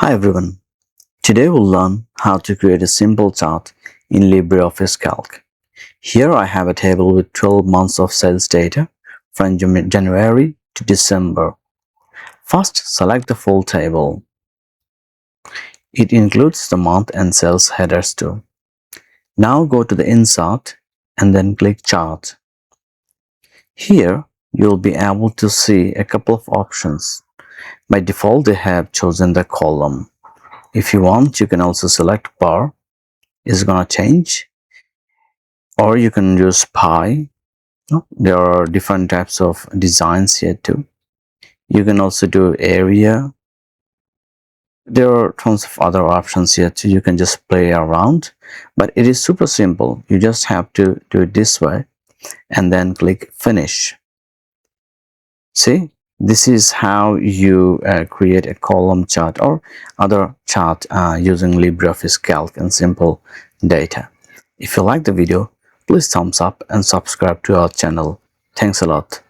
Hi everyone, today we'll learn how to create a simple chart in LibreOffice Calc. Here I have a table with 12 months of sales data from January to December. First, select the full table. It includes the month and sales headers too. Now go to the Insert and then click Chart. Here you'll be able to see a couple of options. By default, they have chosen the column. If you want, you can also select bar. It's gonna change, or you can use pie. There are different types of designs here too. You can also do area. There are tons of other options here too. You can just play around, but it is super simple. You just have to do it this way and then click finish. See, this is how you create a column chart or other chart using LibreOffice Calc and simple data. If you like the video, please thumbs up and subscribe to our channel. Thanks a lot.